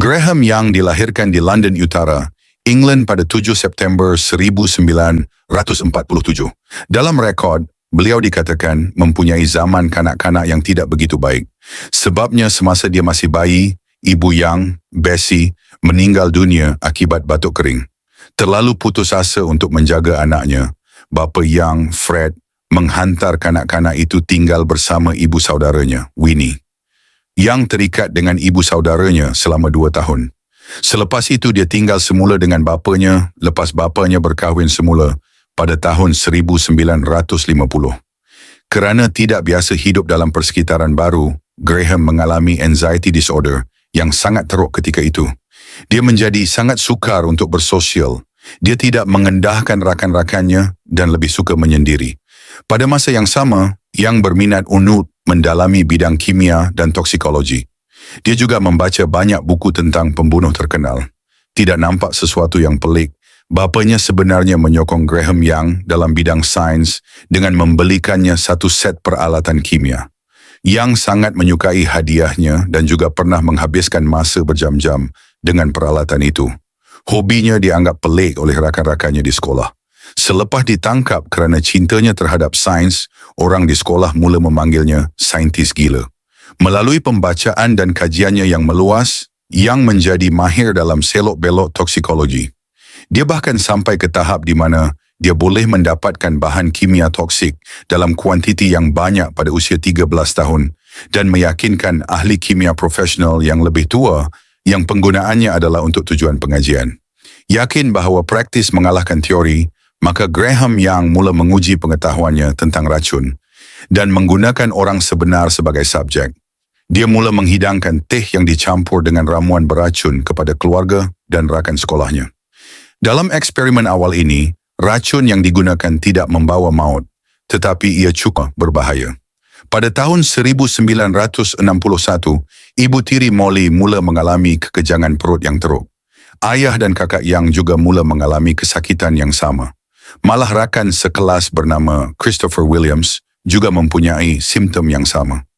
Graham Young dilahirkan di London Utara, England pada 7 September 1947. Dalam rekod, beliau dikatakan mempunyai zaman kanak-kanak yang tidak begitu baik. Sebabnya semasa dia masih bayi, ibu Young, Bessie, meninggal dunia akibat batuk kering. Terlalu putus asa untuk menjaga anaknya, bapa Young, Fred, menghantar kanak-kanak itu tinggal bersama ibu saudaranya, Winnie. Young terikat dengan ibu saudaranya selama 2 tahun. Selepas itu dia tinggal semula dengan bapanya lepas bapanya berkahwin semula pada tahun 1950. Kerana tidak biasa hidup dalam persekitaran baru, Graham mengalami anxiety disorder yang sangat teruk ketika itu. Dia menjadi sangat sukar untuk bersosial. Dia tidak mengendahkan rakan-rakannya dan lebih suka menyendiri. Pada masa yang sama, Young berminat unut mendalami bidang kimia dan toksikologi. Dia juga membaca banyak buku tentang pembunuh terkenal. Tidak nampak sesuatu yang pelik. Bapanya sebenarnya menyokong Graham Young dalam bidang sains dengan membelikannya satu set peralatan kimia. Young sangat menyukai hadiahnya dan juga pernah menghabiskan masa berjam-jam dengan peralatan itu. Hobinya dianggap pelik oleh rakan-rakannya di sekolah. Selepas ditangkap kerana cintanya terhadap sains, orang di sekolah mula memanggilnya saintis gila. Melalui pembacaan dan kajiannya yang meluas, Young menjadi mahir dalam selok-belok toksikologi. Dia bahkan sampai ke tahap di mana dia boleh mendapatkan bahan kimia toksik dalam kuantiti yang banyak pada usia 13 tahun dan meyakinkan ahli kimia profesional yang lebih tua yang penggunaannya adalah untuk tujuan pengajian. Yakin bahawa praktis mengalahkan teori, maka Graham Young mula menguji pengetahuannya tentang racun dan menggunakan orang sebenar sebagai subjek. Dia mula menghidangkan teh yang dicampur dengan ramuan beracun kepada keluarga dan rakan sekolahnya. Dalam eksperimen awal ini, racun yang digunakan tidak membawa maut, tetapi ia cukup berbahaya. Pada tahun 1961, ibu tiri Molly mula mengalami kekejangan perut yang teruk. Ayah dan kakak Young juga mula mengalami kesakitan yang sama. Malah rakan sekelas bernama Christopher Williams juga mempunyai simptom yang sama.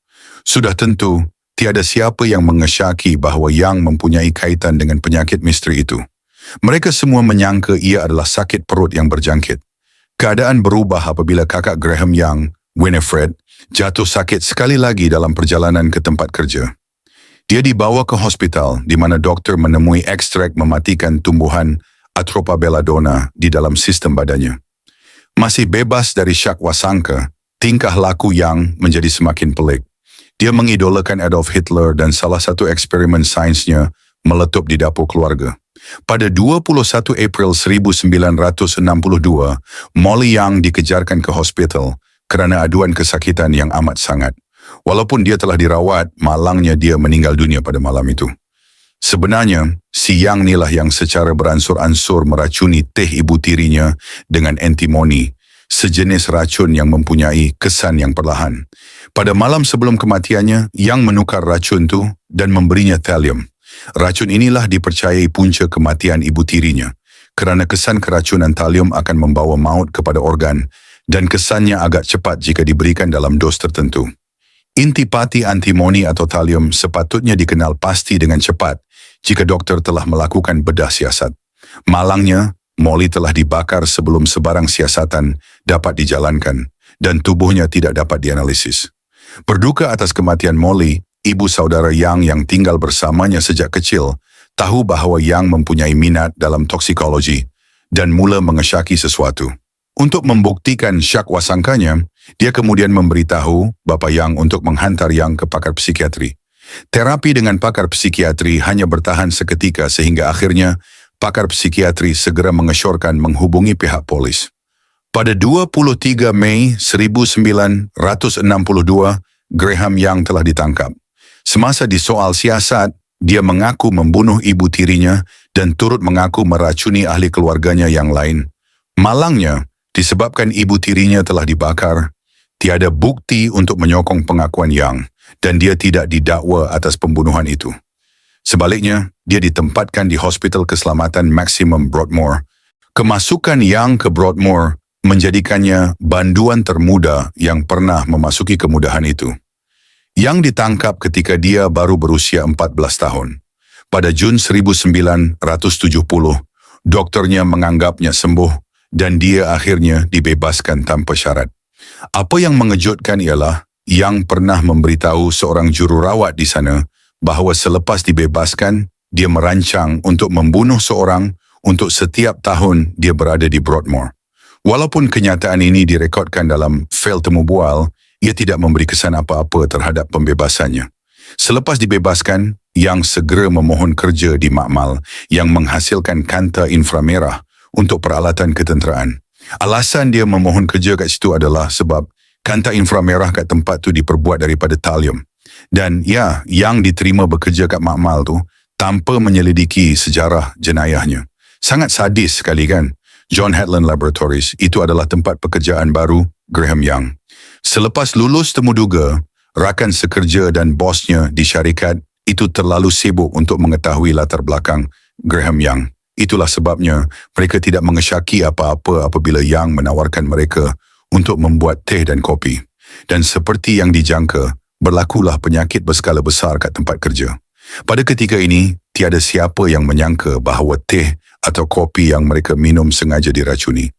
Sudah tentu, tiada siapa yang mengesyaki bahawa Young mempunyai kaitan dengan penyakit misteri itu. Mereka semua menyangka ia adalah sakit perut yang berjangkit. Keadaan berubah apabila kakak Graham Young, Winifred, jatuh sakit sekali lagi dalam perjalanan ke tempat kerja. Dia dibawa ke hospital di mana doktor menemui ekstrak mematikan tumbuhan Atropa belladonna di dalam sistem badannya. Masih bebas dari syak wasangka, tingkah laku Young menjadi semakin pelik. Dia mengidolakan Adolf Hitler dan salah satu eksperimen sainsnya meletup di dapur keluarga. Pada 21 April 1962, Molly Young dikejarkan ke hospital kerana aduan kesakitan yang amat sangat. Walaupun dia telah dirawat, malangnya dia meninggal dunia pada malam itu. Sebenarnya, si Young inilah yang secara beransur-ansur meracuni teh ibu tirinya dengan antimoni, sejenis racun yang mempunyai kesan yang perlahan. Pada malam sebelum kematiannya, Young menukar racun itu dan memberinya thallium. Racun inilah dipercayai punca kematian ibu tirinya, kerana kesan keracunan thallium akan membawa maut kepada organ dan kesannya agak cepat jika diberikan dalam dos tertentu. Intipati antimoni atau thallium sepatutnya dikenal pasti dengan cepat jika doktor telah melakukan bedah siasat. Malangnya, Molly telah dibakar sebelum sebarang siasatan dapat dijalankan dan tubuhnya tidak dapat dianalisis. Berduka atas kematian Molly, ibu saudara Young yang tinggal bersamanya sejak kecil tahu bahawa Young mempunyai minat dalam toksikologi dan mula mengesyaki sesuatu. Untuk membuktikan syak wasangkanya, dia kemudian memberitahu bapa Young untuk menghantar Young ke pakar psikiatri. Terapi dengan pakar psikiatri hanya bertahan seketika sehingga akhirnya pakar psikiatri segera mengesyorkan menghubungi pihak polis. Pada 23 Mei 1962, Graham Young telah ditangkap. Semasa disoal siasat, dia mengaku membunuh ibu tirinya dan turut mengaku meracuni ahli keluarganya yang lain. Malangnya, disebabkan ibu tirinya telah dibakar, tiada bukti untuk menyokong pengakuan Young dan dia tidak didakwa atas pembunuhan itu. Sebaliknya, dia ditempatkan di Hospital Keselamatan Maximum Broadmoor. Kemasukan Young ke Broadmoor menjadikannya banduan termuda yang pernah memasuki kemudahan itu. Young ditangkap ketika dia baru berusia 14 tahun. Pada Jun 1970, doktornya menganggapnya sembuh dan dia akhirnya dibebaskan tanpa syarat. Apa yang mengejutkan ialah Yang pernah memberitahu seorang jururawat di sana bahawa selepas dibebaskan, dia merancang untuk membunuh seorang untuk setiap tahun dia berada di Broadmoor. Walaupun kenyataan ini direkodkan dalam fail temu bual, ia tidak memberi kesan apa-apa terhadap pembebasannya. Selepas dibebaskan, Yang segera memohon kerja di makmal yang menghasilkan kanta inframerah untuk peralatan ketenteraan. Alasan dia memohon kerja kat situ adalah sebab kanta inframerah kat tempat tu diperbuat daripada talium. Dan ya, Yang diterima bekerja kat makmal tu tanpa menyelidiki sejarah jenayahnya. Sangat sadis sekali kan? John Hatlen Laboratories, itu adalah tempat pekerjaan baru Graham Young. Selepas lulus temuduga, rakan sekerja dan bosnya di syarikat itu terlalu sibuk untuk mengetahui latar belakang Graham Young. Itulah sebabnya mereka tidak mengesyaki apa-apa apabila Young menawarkan mereka untuk membuat teh dan kopi. Dan seperti yang dijangka, berlakulah penyakit berskala besar kat tempat kerja. Pada ketika ini, tiada siapa yang menyangka bahawa teh atau kopi yang mereka minum sengaja diracuni.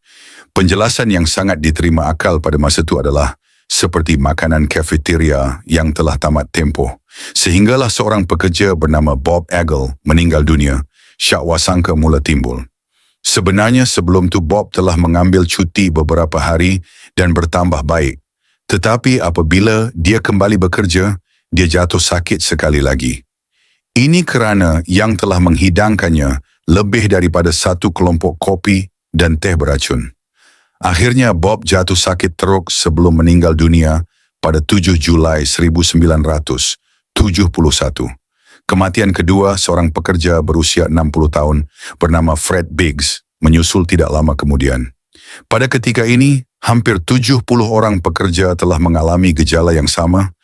Penjelasan yang sangat diterima akal pada masa itu adalah seperti makanan kafeteria yang telah tamat tempoh. Sehinggalah seorang pekerja bernama Bob Agel meninggal dunia, syakwasangka mula timbul. Sebenarnya sebelum tu Bob telah mengambil cuti beberapa hari dan bertambah baik. Tetapi apabila dia kembali bekerja, dia jatuh sakit sekali lagi. Ini kerana Yang telah menghidangkannya lebih daripada satu kelompok kopi dan teh beracun. Akhirnya Bob jatuh sakit teruk sebelum meninggal dunia pada 7 Julai 1971. Kematian kedua seorang pekerja berusia 60 tahun bernama Fred Biggs menyusul tidak lama kemudian. Pada ketika ini, hampir 70 orang pekerja telah mengalami gejala yang sama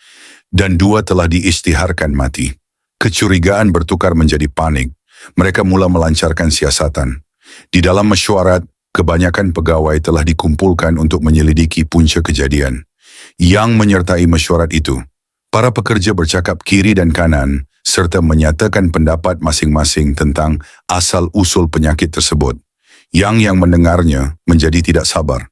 dan 2 telah diisytiharkan mati. Kecurigaan bertukar menjadi panik. Mereka mula melancarkan siasatan. Di dalam mesyuarat, kebanyakan pegawai telah dikumpulkan untuk menyelidiki punca kejadian. Yang menyertai mesyuarat itu, para pekerja bercakap kiri dan kanan serta menyatakan pendapat masing-masing tentang asal-usul penyakit tersebut. Yang mendengarnya menjadi tidak sabar.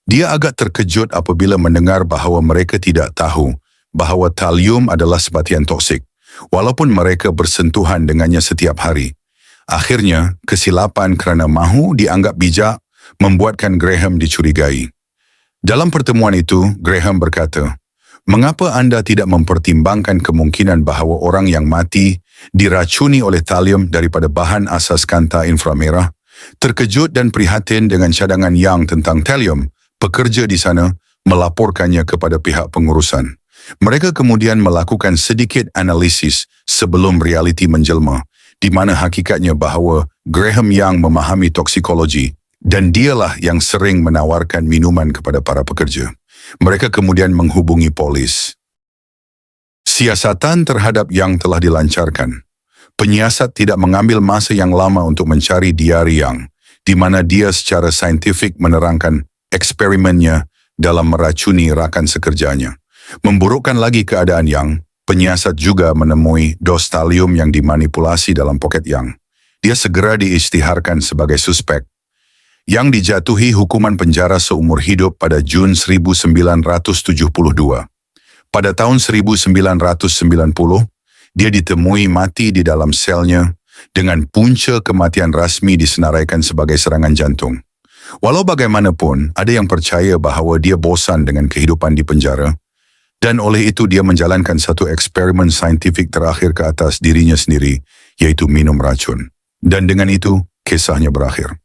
Dia agak terkejut apabila mendengar bahawa mereka tidak tahu bahawa talium adalah sebatian toksik, walaupun mereka bersentuhan dengannya setiap hari. Akhirnya, kesilapan kerana mahu dianggap bijak membuatkan Graham dicurigai. Dalam pertemuan itu, Graham berkata, "Mengapa anda tidak mempertimbangkan kemungkinan bahawa orang yang mati diracuni oleh talium daripada bahan asas kanta inframerah?" Terkejut dan prihatin dengan cadangan Yang tentang talium, pekerja di sana melaporkannya kepada pihak pengurusan. Mereka kemudian melakukan sedikit analisis sebelum realiti menjelma, di mana hakikatnya bahawa Graham Young memahami toksikologi dan dialah yang sering menawarkan minuman kepada para pekerja. Mereka kemudian menghubungi polis. Siasatan terhadap Young telah dilancarkan. Penyiasat tidak mengambil masa yang lama untuk mencari diari Young, di mana dia secara saintifik menerangkan eksperimennya dalam meracuni rakan sekerjanya. Memburukkan lagi keadaan Young, penyiasat juga menemui dos talium yang dimanipulasi dalam poket Young. Dia segera diisytiharkan sebagai suspek. Young dijatuhi hukuman penjara seumur hidup pada Jun 1972. Pada tahun 1990, dia ditemui mati di dalam selnya dengan punca kematian rasmi disenaraikan sebagai serangan jantung. Walau bagaimanapun, ada yang percaya bahawa dia bosan dengan kehidupan di penjara, dan oleh itu dia menjalankan satu eksperimen saintifik terakhir ke atas dirinya sendiri, yaitu minum racun. Dan dengan itu, kisahnya berakhir.